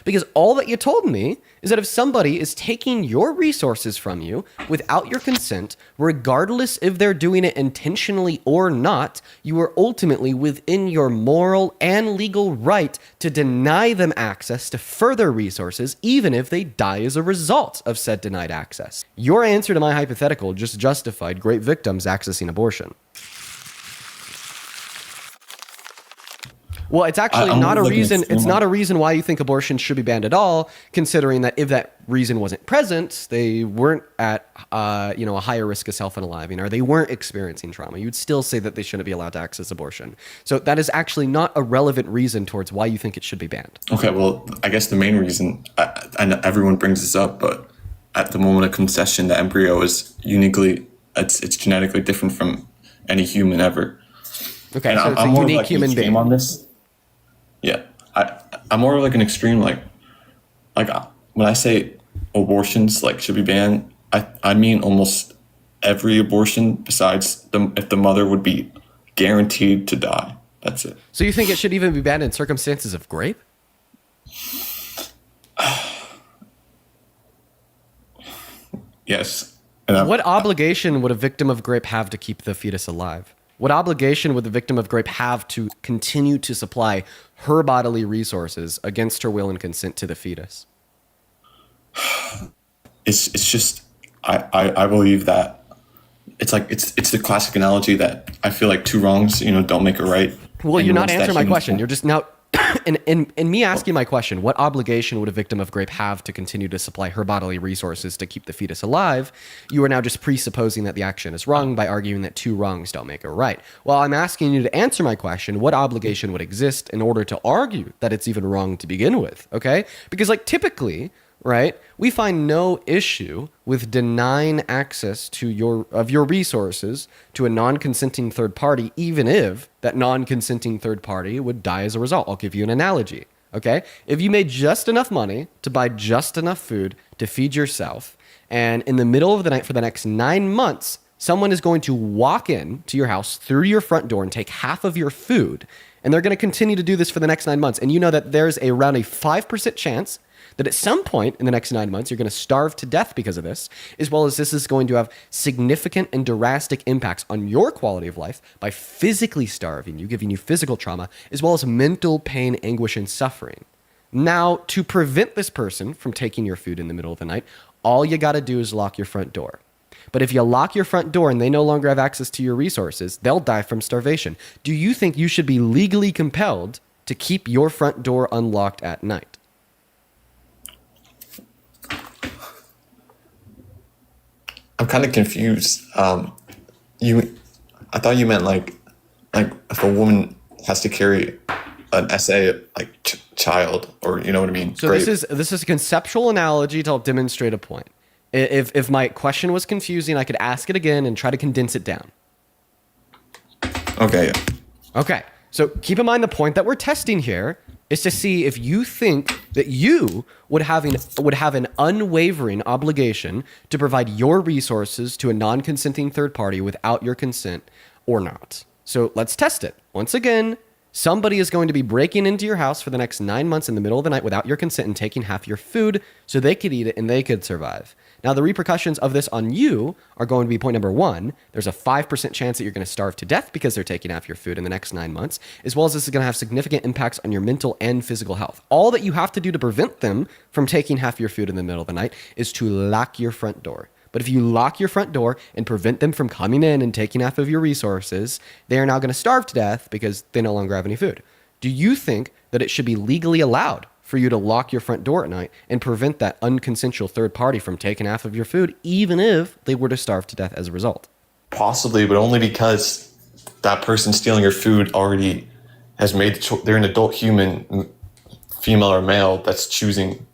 Because all that you told me is that if somebody is taking your resources from you without your consent, regardless if they're doing it intentionally or not, you are ultimately within your moral and legal right to deny them access to further resources, even if they die as a result of said denied access. Your answer to my hypothetical just justified great victims accessing abortion. Well, it's actually not a reason. It's not a reason why you think abortion should be banned at all, considering that if that reason wasn't present, they weren't at a higher risk of self-unaliving, or they weren't experiencing trauma. You'd still say that they shouldn't be allowed to access abortion. So that is actually not a relevant reason towards why you think it should be banned. Okay, well, I guess the main reason, I know everyone brings this up, but at the moment of conception, the embryo is uniquely, it's genetically different from any human ever. Okay, and so it's a unique human being on this. Yeah, I'm more like an extreme, like when I say abortions like should be banned, I mean almost every abortion besides if the mother would be guaranteed to die. That's it. So you think it should even be banned in circumstances of rape? Yes. What obligation would a victim of rape have to keep the fetus alive? What obligation would the victim of rape have to continue to supply her bodily resources against her will and consent to the fetus? It's just I believe that it's the classic analogy that I feel like two wrongs don't make a right. Well, you're not answering my question. You're just now in me asking my question, what obligation would a victim of rape have to continue to supply her bodily resources to keep the fetus alive? You are now just presupposing that the action is wrong by arguing that two wrongs don't make a right. Well, I'm asking you to answer my question, what obligation would exist in order to argue that it's even wrong to begin with, okay? Because typically, right, we find no issue with denying access to your resources to a non-consenting third party, even if that non-consenting third party would die as a result. I'll give you an analogy, okay? If you made just enough money to buy just enough food to feed yourself, and in the middle of the night for the next 9 months, someone is going to walk in to your house through your front door and take half of your food, and they're going to continue to do this for the next 9 months, and you know that there's around a 5% chance that at some point in the next 9 months, you're going to starve to death because of this, as well as this is going to have significant and drastic impacts on your quality of life by physically starving you, giving you physical trauma, as well as mental pain, anguish, and suffering. Now, to prevent this person from taking your food in the middle of the night, all you got to do is lock your front door. But if you lock your front door and they no longer have access to your resources, they'll die from starvation. Do you think you should be legally compelled to keep your front door unlocked at night? I'm kind of confused. I thought you meant like if a woman has to carry an essay child, or you know what I mean. So this is a conceptual analogy to help demonstrate a point. If my question was confusing, I could ask it again and try to condense it down. Okay. Okay. So keep in mind the point that we're testing here is to see if you think that you would have an unwavering obligation to provide your resources to a non-consenting third party without your consent or not. So let's test it. Once again, somebody is going to be breaking into your house for the next 9 months in the middle of the night without your consent and taking half your food so they could eat it and they could survive. Now, the repercussions of this on you are going to be point number one. There's a 5% chance that you're going to starve to death because they're taking half your food in the next 9 months, as well as this is going to have significant impacts on your mental and physical health. All that you have to do to prevent them from taking half your food in the middle of the night is to lock your front door. But if you lock your front door and prevent them from coming in and taking half of your resources, they are now going to starve to death because they no longer have any food. Do you think that it should be legally allowed for you to lock your front door at night and prevent that unconsensual third party from taking half of your food, even if they were to starve to death as a result? Possibly, but only because that person stealing your food already has made they're an adult human, female or male, that's choosing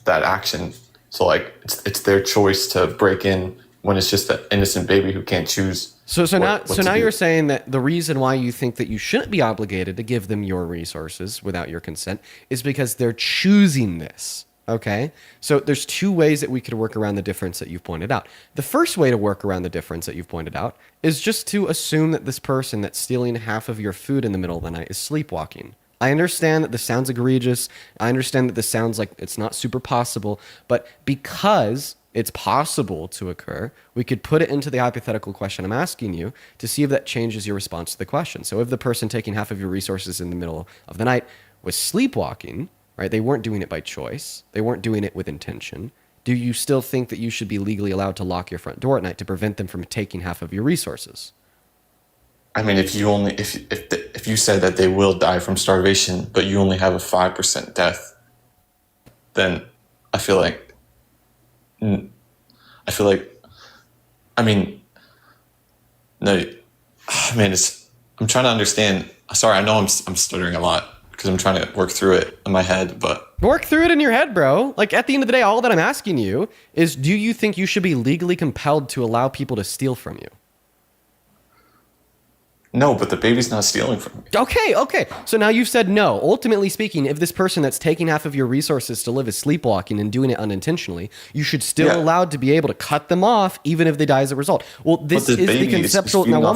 that action. So it's their choice to break in when it's just an innocent baby who can't choose. So now you're saying that the reason why you think that you shouldn't be obligated to give them your resources without your consent is because they're choosing this. Okay? So there's two ways that we could work around the difference that you've pointed out. The first way to work around the difference that you've pointed out is just to assume that this person that's stealing half of your food in the middle of the night is sleepwalking. I understand that this sounds egregious. I understand that this sounds like it's not super possible, but because it's possible to occur, we could put it into the hypothetical question I'm asking you to see if that changes your response to the question. So if the person taking half of your resources in the middle of the night was sleepwalking, right? They weren't doing it by choice. They weren't doing it with intention. Do you still think that you should be legally allowed to lock your front door at night to prevent them from taking half of your resources? I mean, if you said that they will die from starvation, but you only have a 5% death, then I feel like, I mean, no, man, I'm trying to understand. Sorry, I know I'm stuttering a lot because I'm trying to work through it in my head, but work through it in your head, bro. Like at the end of the day, all that I'm asking you is, do you think you should be legally compelled to allow people to steal from you? no, but the baby's not stealing from me. Okay. So now you've said no. Ultimately speaking, if this person that's taking half of your resources to live is sleepwalking and doing it unintentionally, you should still allowed to be able to cut them off even if they die as a result. Well, this is the conceptual. Now, one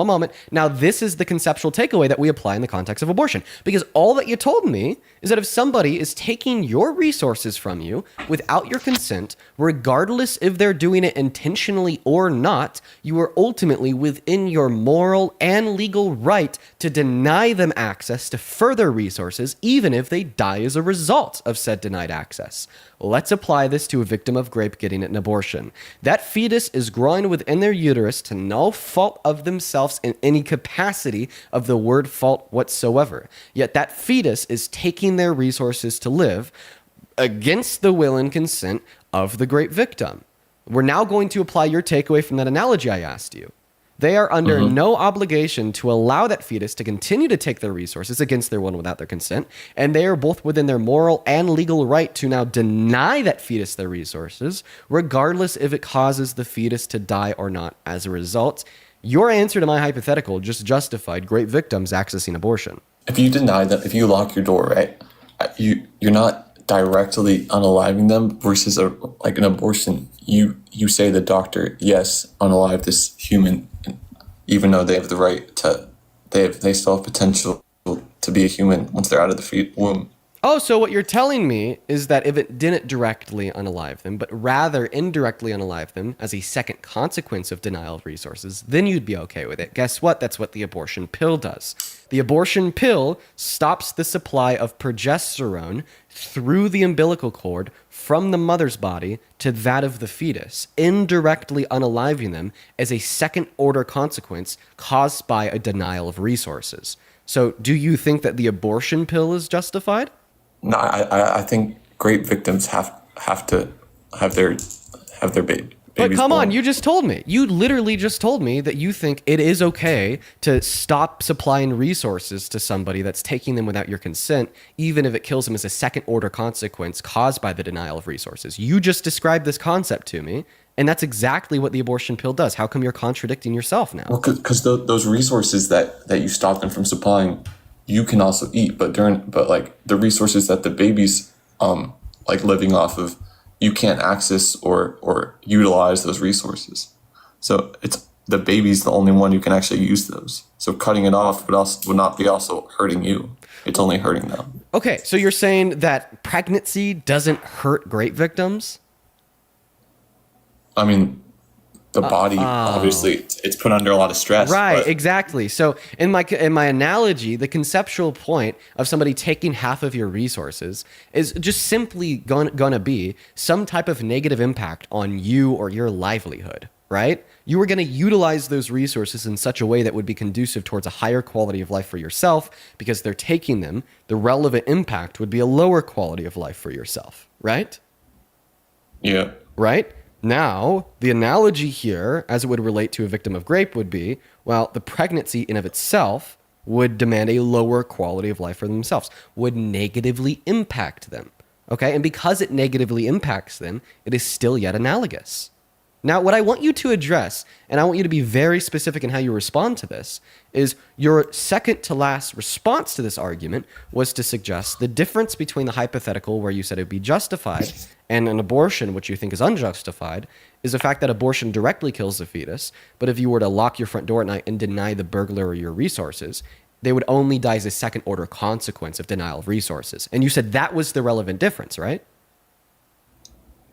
moment. Now, this is the conceptual takeaway that we apply in the context of abortion. Because all that you told me is that if somebody is taking your resources from you without your consent, regardless if they're doing it intentionally or not, you are ultimately within your moral and legal right to deny them access to further resources, even if they die as a result of said denied access. Let's apply this to a victim of rape getting an abortion. That fetus is growing within their uterus to no fault of themselves in any capacity of the word fault whatsoever. Yet that fetus is taking their resources to live against the will and consent of the great victim. We're now going to apply your takeaway from that analogy I asked you. They are under no obligation to allow that fetus to continue to take their resources against their will and without their consent, and they are both within their moral and legal right to now deny that fetus their resources, regardless if it causes the fetus to die or not as a result. Your answer to my hypothetical just justified great victims accessing abortion. If you deny them, if you lock your door, right, you're not directly unaliving them versus an abortion. You say to the doctor, yes, unalive this human, even though they have the right to, they still have potential to be a human once they're out of the womb. Oh, so what you're telling me is that if it didn't directly unalive them, but rather indirectly unalive them as a second consequence of denial of resources, then you'd be okay with it. Guess what? That's what the abortion pill does. The abortion pill stops the supply of progesterone through the umbilical cord from the mother's body to that of the fetus, indirectly unaliving them as a second order consequence caused by a denial of resources. So do you think that the abortion pill is justified? No, I think great victims have to have their babies. But come on, you just told me. You literally just told me that you think it is okay to stop supplying resources to somebody that's taking them without your consent, even if it kills them as a second order consequence caused by the denial of resources. You just described this concept to me, and that's exactly what the abortion pill does. How come you're contradicting yourself now? Well, because those resources that you stop them from supplying, you can also eat, but the resources that the baby's living off of, you can't access or utilize those resources. So it's the baby's the only one who can actually use those. So cutting it off would not be also hurting you. It's only hurting them. Okay, so you're saying that pregnancy doesn't hurt great victims? I mean, the body, obviously, it's put under a lot of stress. Right, exactly. So in my analogy, the conceptual point of somebody taking half of your resources is just simply gonna be some type of negative impact on you or your livelihood, right? You were gonna utilize those resources in such a way that would be conducive towards a higher quality of life for yourself because they're taking them. The relevant impact would be a lower quality of life for yourself, right? Yeah. Right? Now, the analogy here, as it would relate to a victim of rape, would be, well, the pregnancy in of itself would demand a lower quality of life for themselves, would negatively impact them. Okay? And because it negatively impacts them, it is still yet analogous. Now, what I want you to address, and I want you to be very specific in how you respond to this, is your second to last response to this argument was to suggest the difference between the hypothetical where you said it would be justified and an abortion, which you think is unjustified, is the fact that abortion directly kills the fetus. But if you were to lock your front door at night and deny the burglar your resources, they would only die as a second order consequence of denial of resources. And you said that was the relevant difference, right?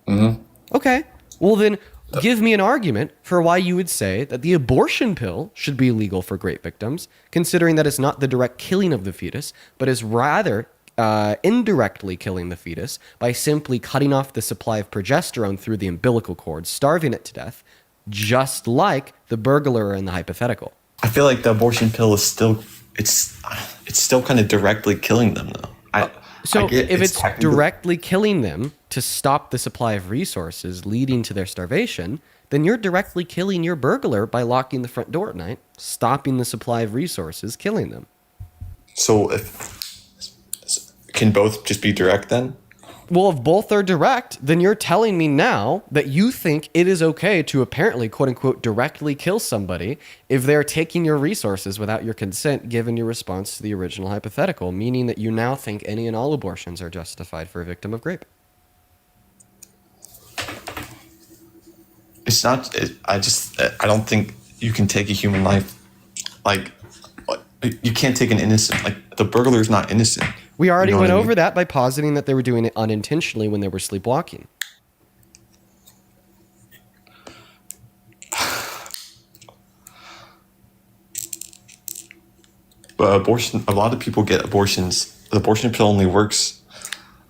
Mm-hmm. Okay. Well, then give me an argument for why you would say that the abortion pill should be legal for grape victims, considering that it's not the direct killing of the fetus, but is rather indirectly killing the fetus by simply cutting off the supply of progesterone through the umbilical cord, starving it to death, just like the burglar in the hypothetical. I feel like the abortion pill is still it's still kind of directly killing them though. So if it's technically directly killing them to stop the supply of resources leading to their starvation, then you're directly killing your burglar by locking the front door at night, stopping the supply of resources, killing them. So can both just be direct then? Well, if both are direct, then you're telling me now that you think it is okay to apparently, quote unquote, directly kill somebody if they're taking your resources without your consent, given your response to the original hypothetical, meaning that you now think any and all abortions are justified for a victim of grape. It's not. I don't think you can take a human life. Like, you can't take an innocent. Like, the burglar is not innocent. We already You know went what I mean? over that by positing that they were doing it unintentionally when they were sleepwalking. But abortion. A lot of people get abortions. The abortion pill only works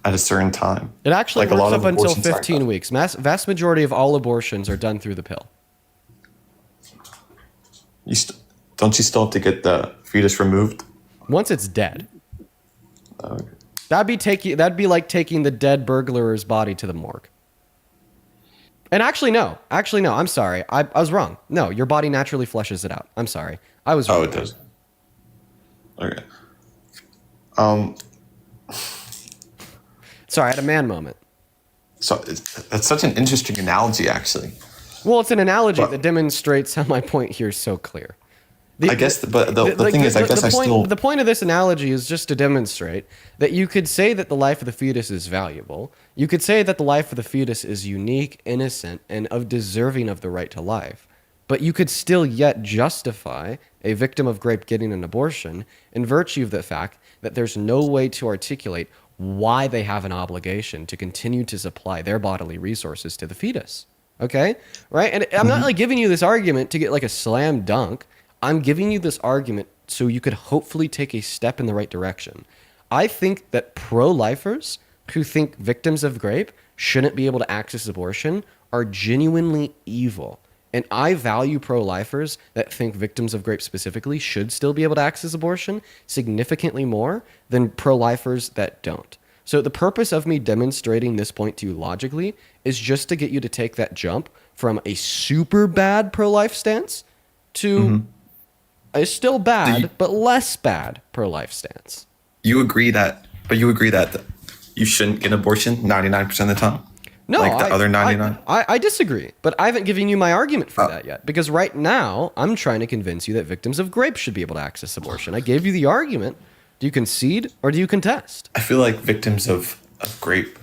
at a certain time. It actually Like, a works lot up of until abortions aren't 15 done. weeks. Vast majority of all abortions are done through the pill. Don't you still have to get the fetus removed? Once it's dead. Okay. That'd be like taking the dead burglar's body to the morgue. And actually, no. I'm sorry. I was wrong. No, your body naturally flushes it out. I'm sorry. I was wrong. Oh, it does. Okay. Sorry, I had a man moment. So that's such an interesting analogy, actually. Well, it's an analogy But- that demonstrates how my point here is so clear. I guess, but the thing is, I guess the point of this analogy is just to demonstrate that you could say that the life of the fetus is valuable. You could say that the life of the fetus is unique, innocent, and deserving of the right to life. But you could still yet justify a victim of grape getting an abortion in virtue of the fact that there's no way to articulate why they have an obligation to continue to supply their bodily resources to the fetus. Okay? Right? And I'm not like giving you this argument to get like a slam dunk. I'm giving you this argument so you could hopefully take a step in the right direction. I think that pro-lifers who think victims of grape shouldn't be able to access abortion are genuinely evil. And I value pro-lifers that think victims of grape specifically should still be able to access abortion significantly more than pro-lifers that don't. So the purpose of me demonstrating this point to you logically is just to get you to take that jump from a super bad pro-life stance to a still bad, but less bad pro-life stance. you agree that you shouldn't get an abortion 99% of the time. No, like the other 99. I disagree, but I haven't given you my argument for that yet. Because right now, I'm trying to convince you that victims of grape should be able to access abortion. I gave you the argument. Do you concede or do you contest? I feel like victims of grape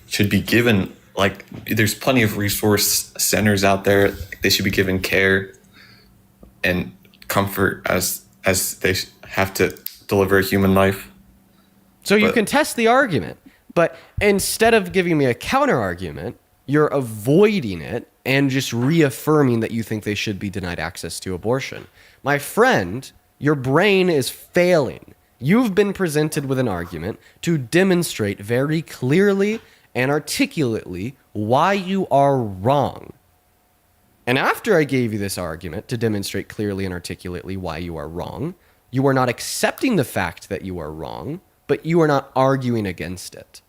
should be given, like, there's plenty of resource centers out there. They should be given care and comfort as they have to deliver a human life. So you But- contest the argument, but instead of giving me a counter argument, you're avoiding it and just reaffirming that you think they should be denied access to abortion. My friend, your brain is failing. You've been presented with an argument to demonstrate very clearly and articulately why you are wrong. And after I gave you this argument to demonstrate clearly and articulately why you are wrong, you are not accepting the fact that you are wrong, but you are not arguing against it.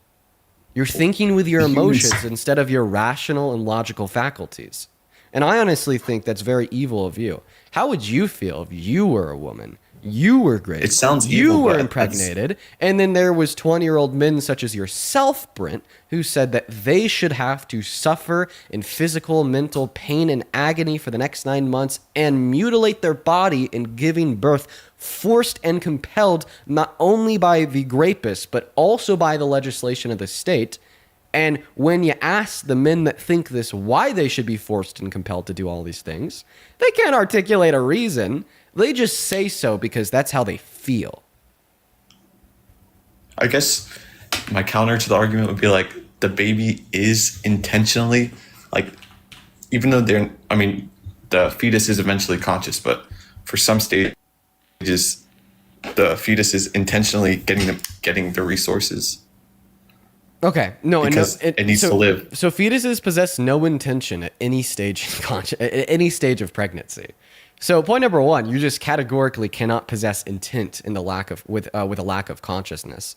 You're thinking with your emotions instead of your rational and logical faculties. And I honestly think that's very evil of you. How would you feel if you were a woman? You were great. It sounds You evil, were but impregnated. And then there was 20-year-old men such as yourself, Brent, who said that they should have to suffer in physical, mental pain and agony for the next 9 months and mutilate their body in giving birth, forced and compelled not only by the rapist, but also by the legislation of the state. And when you ask the men that think this why they should be forced and compelled to do all these things, they can't articulate a reason. They just say so because that's how they feel. I guess my counter to the argument would be like the baby is intentionally like, even though the fetus is eventually conscious, but for some stages, the fetus is intentionally getting the resources. Okay, no, because it needs to live. So fetuses possess no intention at any stage at any stage of pregnancy. So point number one, you just categorically cannot possess intent in the with a lack of consciousness,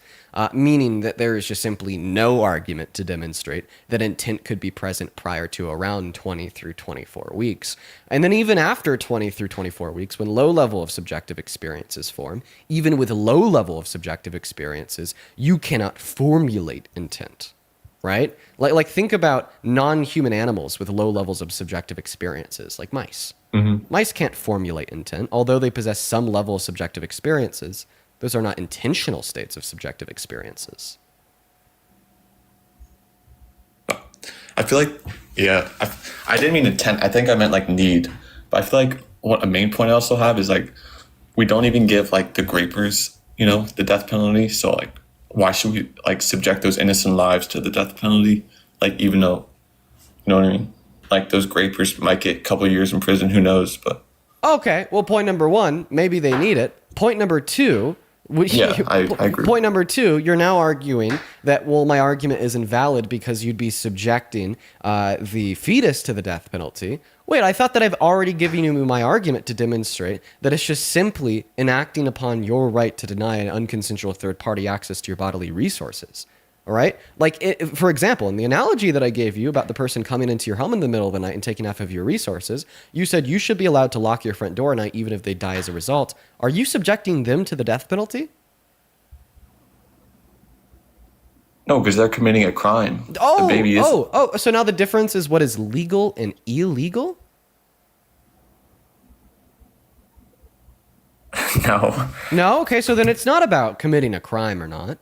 meaning that there is just simply no argument to demonstrate that intent could be present prior to around 20 through 24 weeks. And then even after 20 through 24 weeks, when low level of subjective experiences form, even with low level of subjective experiences, you cannot formulate intent. Right? Like think about non-human animals with low levels of subjective experiences, like mice. Mm-hmm. Mice can't formulate intent, although they possess some level of subjective experiences. Those are not intentional states of subjective experiences. I feel like, yeah, I didn't mean intent. I think I meant like need. But I feel like what a main point I also have is like, we don't even give like the grapers, the death penalty. So like, why should we like subject those innocent lives to the death penalty? Like, even though, you know what I mean? Like those grapers might get a couple of years in prison, who knows? But okay, well, point number one, maybe they need it. Point number two, I agree. Point number two, you're now arguing that, well, my argument is invalid because you'd be subjecting the fetus to the death penalty. Wait, I thought that I've already given you my argument to demonstrate that it's just simply enacting upon your right to deny an unconsensual third party access to your bodily resources. All right? Like, for example, in the analogy that I gave you about the person coming into your home in the middle of the night and taking half of your resources, you said you should be allowed to lock your front door at night even if they die as a result. Are you subjecting them to the death penalty? No, because they're committing a crime. Oh, the baby is... So now the difference is what is legal and illegal? No. No? Okay, so then it's not about committing a crime or not.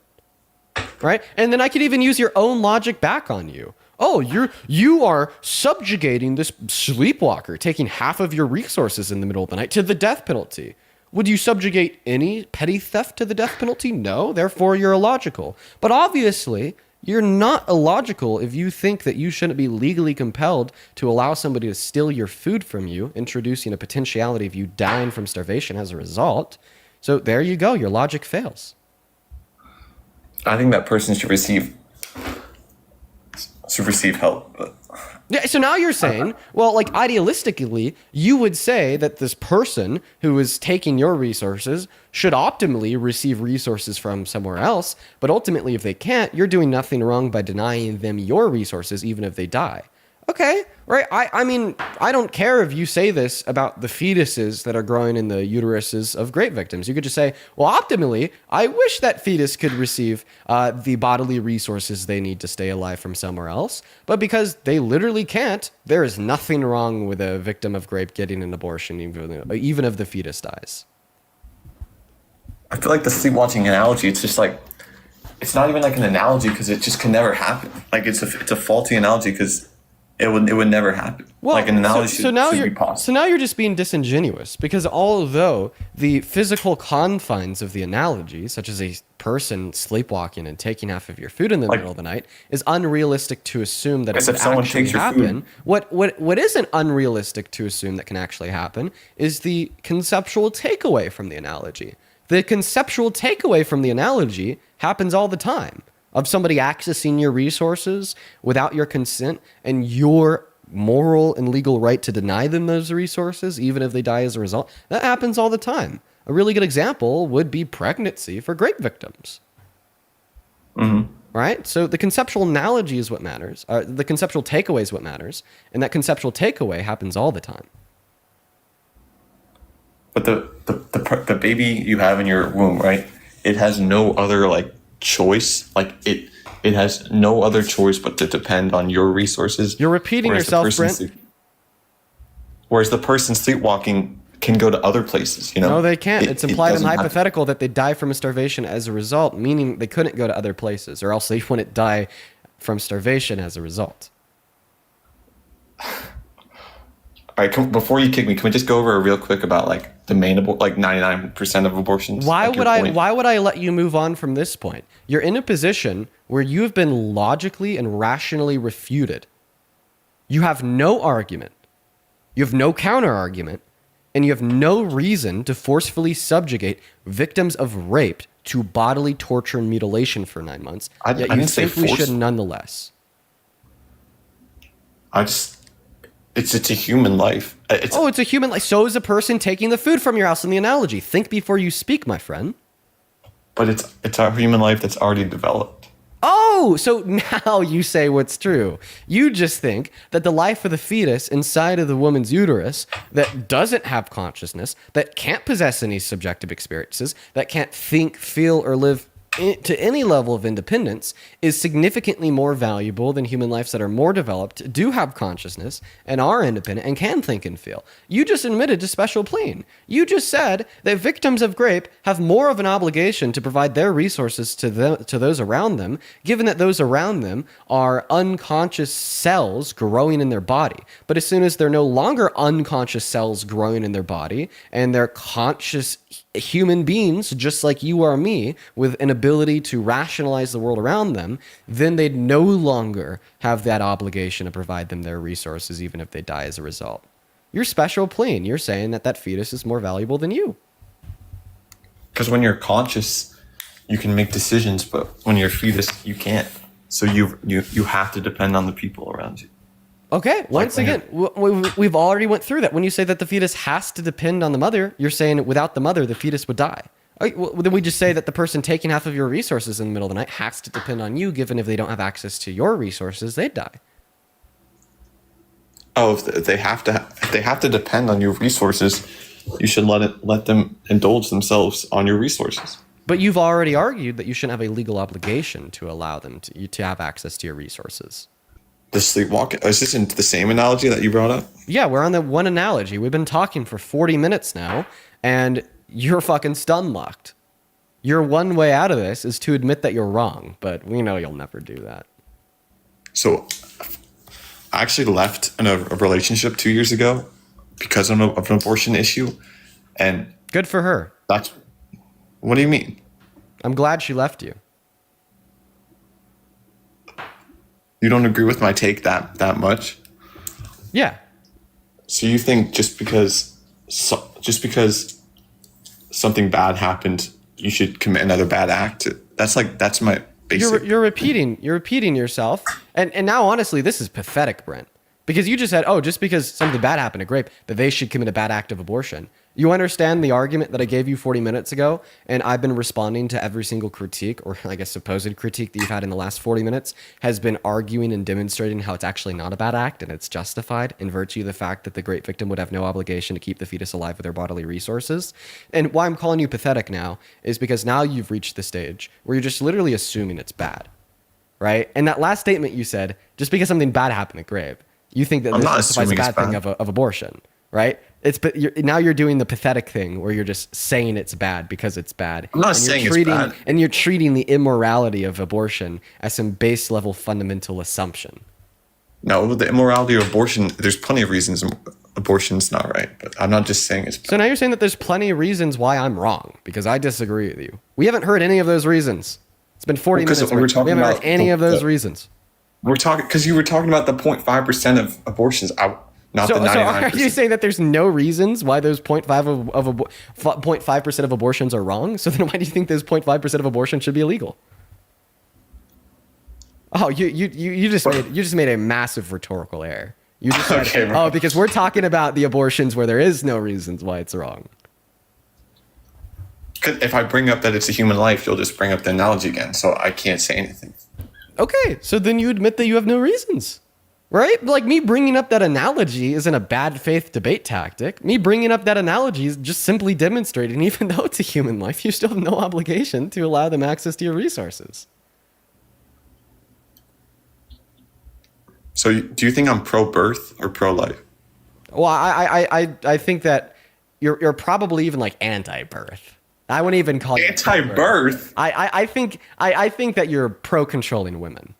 Right? And then I could even use your own logic back on you. Oh, you are subjugating this sleepwalker, taking half of your resources in the middle of the night to the death penalty. Would you subjugate any petty theft to the death penalty? No, therefore you're illogical. But obviously, you're not illogical if you think that you shouldn't be legally compelled to allow somebody to steal your food from you, introducing a potentiality of you dying from starvation as a result. So there you go, your logic fails. I think that person should receive help. But... Yeah, so now you're saying, well, like idealistically, you would say that this person who is taking your resources should optimally receive resources from somewhere else, but ultimately if they can't, you're doing nothing wrong by denying them your resources even if they die. Okay, right? I mean, I don't care if you say this about the fetuses that are growing in the uteruses of grape victims. You could just say, well, optimally, I wish that fetus could receive the bodily resources they need to stay alive from somewhere else. But because they literally can't, there is nothing wrong with a victim of grape getting an abortion, even if the fetus dies. I feel like the sleepwalking analogy, it's just like, it's not even like an analogy because it just can never happen. Like it's a faulty analogy because it would never happen. Well, like an analogy should be possible. So now you're just being disingenuous because although the physical confines of the analogy, such as a person sleepwalking and taking half of your food in the middle of the night, is unrealistic to assume that it would actually happen. What isn't unrealistic to assume that can actually happen is the conceptual takeaway from the analogy. The conceptual takeaway from the analogy happens all the time. Of somebody accessing your resources without your consent and your moral and legal right to deny them those resources, even if they die as a result. That happens all the time. A really good example would be pregnancy for grape victims. Mm-hmm. Right? So the conceptual analogy is what matters. The conceptual takeaway is what matters. And that conceptual takeaway happens all the time. But the baby you have in your womb, right? It has no other choice. Like it has no other choice but to depend on your resources. You're repeating yourself, Brent. Whereas the person sleepwalking can go to other places, No, they can't. It's implied in the hypothetical that they die from starvation as a result, meaning they couldn't go to other places, or else they wouldn't die from starvation as a result. right, before you kick me, can we just go over real quick about like the main like 99% of abortions? Why like would I let you move on from this point? You're in a position where you have been logically and rationally refuted. You have no argument. You have no counter argument, and you have no reason to forcefully subjugate victims of rape to bodily torture and mutilation for 9 months. Yet you think we should nonetheless. It's a human life. It's a human life. So is a person taking the food from your house in the analogy. Think before you speak, my friend. But it's a human life that's already developed. Oh, so now you say what's true. You just think that the life of the fetus inside of the woman's uterus that doesn't have consciousness, that can't possess any subjective experiences, that can't think, feel, or live to any level of independence is significantly more valuable than human lives that are more developed, do have consciousness, and are independent and can think and feel. You just admitted to special plea. You just said that victims of rape have more of an obligation to provide their resources to those around them, given that those around them are unconscious cells growing in their body. But as soon as they're no longer unconscious cells growing in their body, and they're conscious human beings just like you or me with an ability to rationalize the world around them, then they'd no longer have that obligation to provide them their resources even if they die as a result. You're special plane. You're saying that that fetus is more valuable than you. Because when you're conscious, you can make decisions, but when you're a fetus, you can't. So you have to depend on the people around you. Okay, once again, we've already went through that. When you say that the fetus has to depend on the mother, you're saying without the mother, the fetus would die. Well, then we just say that the person taking half of your resources in the middle of the night has to depend on you, given if they don't have access to your resources, they'd die. Oh, if they have to depend on your resources, you should let them indulge themselves on your resources. But you've already argued that you shouldn't have a legal obligation to allow them to have access to your resources. The sleepwalking, is this in the same analogy that you brought up? Yeah, we're on the one analogy. We've been talking for 40 minutes now, and you're fucking stun locked. Your one way out of this is to admit that you're wrong, but we know you'll never do that. So I actually left a relationship 2 years ago because of an abortion issue. And good for her. What do you mean? I'm glad she left you. You don't agree with my take that much? Yeah. So you think just because something bad happened, you should commit another bad act? That's my basic. You're repeating yourself. And now honestly, this is pathetic, Brent. Because you just said, oh, just because something bad happened at rape, that they should commit a bad act of abortion. You understand the argument that I gave you 40 minutes ago, and I've been responding to every single critique, or I guess supposed critique that you've had in the last 40 minutes, has been arguing and demonstrating how it's actually not a bad act, and it's justified in virtue of the fact that the rape victim would have no obligation to keep the fetus alive with their bodily resources. And why I'm calling you pathetic now is because now you've reached the stage where you're just literally assuming it's bad, right? And that last statement you said, just because something bad happened at rape, you think that this justifies a bad thing of abortion, right? Now you're doing the pathetic thing where you're just saying it's bad because it's bad. I'm not saying it's bad. And you're treating the immorality of abortion as some base level fundamental assumption. No, the immorality of abortion, there's plenty of reasons abortion's not right, but I'm not just saying it's bad. So now you're saying that there's plenty of reasons why I'm wrong because I disagree with you. We haven't heard any of those reasons. It's been 40 minutes. We haven't heard any of those reasons. We're talking because you were talking about the 0.5% of abortions, not the 99%. So are you saying that there's no reasons why those 0.5% of abortions are wrong? So then why do you think those 0.5% of abortions should be illegal? Oh, you just made a massive rhetorical error. You just said, okay, oh, because we're talking about the abortions where there is no reasons why it's wrong. If I bring up that it's a human life, you'll just bring up the analogy again, so I can't say anything. Okay, so then you admit that you have no reasons, right? Like me bringing up that analogy isn't a bad faith debate tactic. Me bringing up that analogy is just simply demonstrating, even though it's a human life, you still have no obligation to allow them access to your resources. So do you think I'm pro-birth or pro-life? Well, I think that you're probably even like anti-birth. I wouldn't even call you anti-birth. I think that you're pro-controlling women.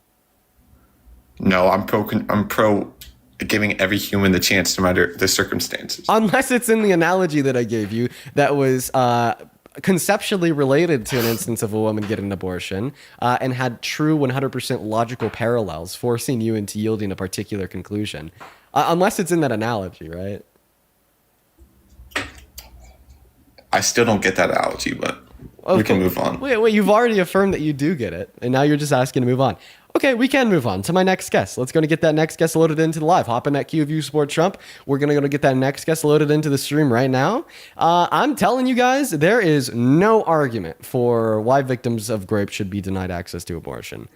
No, I'm pro giving every human the chance, no matter the circumstances. Unless it's in the analogy that I gave you that was conceptually related to an instance of a woman getting an abortion and had true 100% logical parallels, forcing you into yielding a particular conclusion. Unless it's in that analogy, right? I still don't get that analogy, but we can move on. Wait, you've already affirmed that you do get it, and now you're just asking to move on. Okay, we can move on to my next guest. Let's go to get that next guest loaded into the live. Hop in that queue if you support Trump. We're going to go get that next guest loaded into the stream right now. I'm telling you guys, there is no argument for why victims of rape should be denied access to abortion.